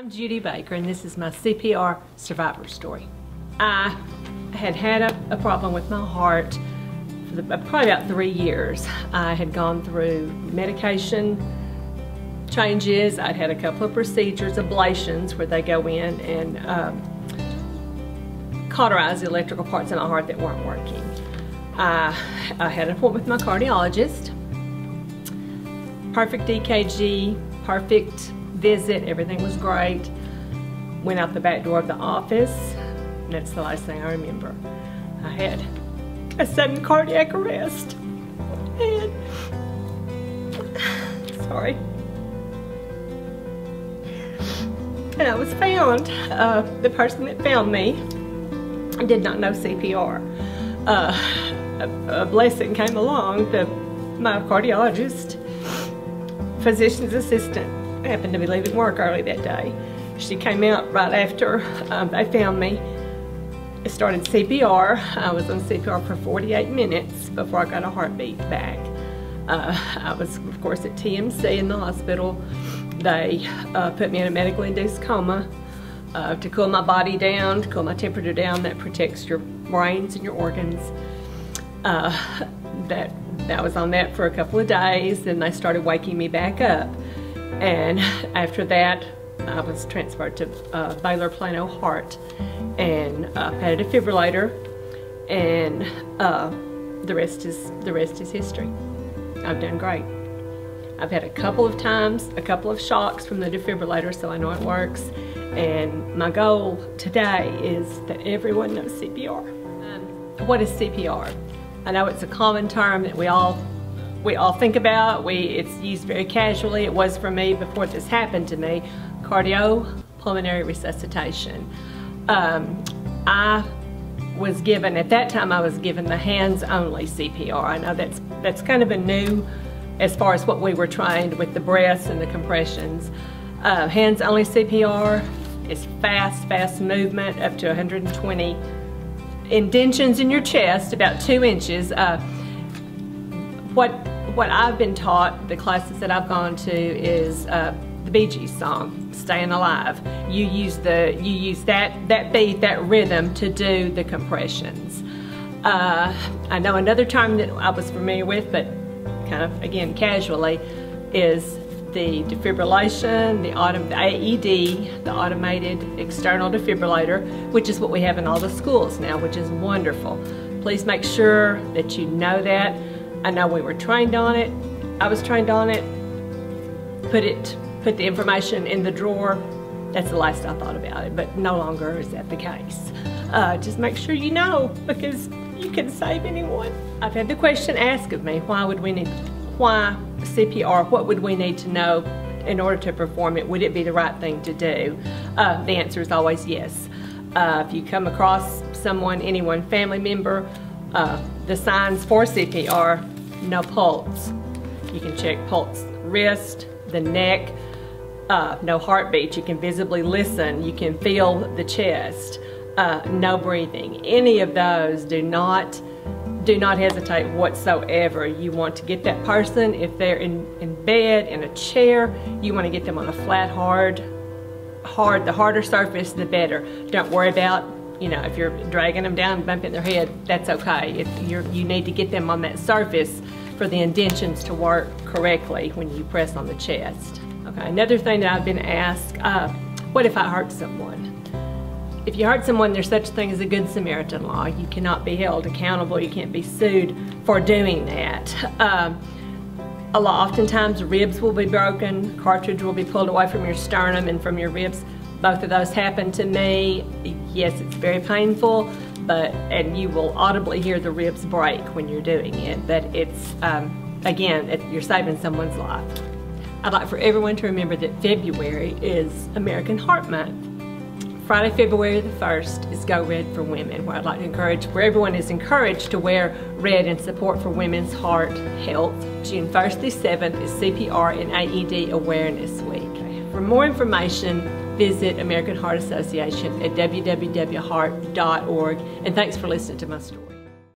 I'm Judy Baker, and this is my CPR survivor story. I had a problem with my heart for probably about 3 years. I had gone through medication changes. I'd had a couple of procedures, ablations, where they go in and cauterize the electrical parts of my heart that weren't working. I had an appointment with my cardiologist. Perfect EKG, perfect visit, everything was great. Went out the back door of the office, and that's the last thing I remember. I had a sudden cardiac arrest, and sorry. And I was found. The person that found me did not know CPR. A blessing came along. My cardiologist, physician's assistant, happened to be leaving work early that day. She came out right after they found me. I started CPR. I was on CPR for 48 minutes before I got a heartbeat back. I was, of course, at TMC in the hospital. They put me in a medically induced coma to cool my body down, to cool my temperature down. That protects your brains and your organs. I was on that for a couple of days, and they started waking me back up. And after that, I was transferred to Baylor Plano Heart, and had a defibrillator, and the rest is history. I've done great. I've had a couple of times, a couple of shocks from the defibrillator, so I know it works. And my goal today is that everyone knows CPR. What is CPR? I know it's a common term that we all think about. It's used very casually. It was for me before this happened to me. Cardiopulmonary resuscitation. I was given, at that time I was given the hands-only CPR. I know that's kind of a new, as far as what we were trained with the breaths and the compressions. Hands-only CPR is fast movement, up to 120 indentions in your chest, about 2 inches. What I've been taught, the classes that I've gone to, is the Bee Gees song, "Staying Alive." You use that beat, that rhythm, to do the compressions. I know another term that I was familiar with, but kind of again casually, is the defibrillation, the AED, the automated external defibrillator, which is what we have in all the schools now, which is wonderful. Please make sure that you know that. I know we were trained on it. I was trained on it. Put the information in the drawer. That's the last I thought about it, but no longer is that the case. Just make sure you know, because you can save anyone. I've had the question asked of me, why CPR? What would we need to know in order to perform it? Would it be the right thing to do? The answer is always yes. If you come across someone, anyone, family member, the signs for CPR: no pulse. You can check pulse, wrist, the neck. No heartbeat. You can visibly listen. You can feel the chest. No breathing. Any of those, do not hesitate whatsoever. You want to get that person, if they're in bed, in a chair, you want to get them on a flat, the harder surface, the better. Don't worry about, if you're dragging them down and bumping their head, that's okay. You need to get them on that surface for the indentions to work correctly when you press on the chest. Okay, another thing that I've been asked, what if I hurt someone? If you hurt someone, there's such a thing as a Good Samaritan law. You cannot be held accountable. You can't be sued for doing that. Oftentimes ribs will be broken, cartridge will be pulled away from your sternum and from your ribs. Both of those happened to me. Yes, it's very painful, and you will audibly hear the ribs break when you're doing it, but it's, again, you're saving someone's life. I'd like for everyone to remember that February is American Heart Month. Friday, February the 1st is Go Red for Women, where I'd like to where everyone is encouraged to wear red in support for women's heart health. June 1st through 7th is CPR and AED Awareness Week. For more information, visit American Heart Association at www.heart.org, and thanks for listening to my story.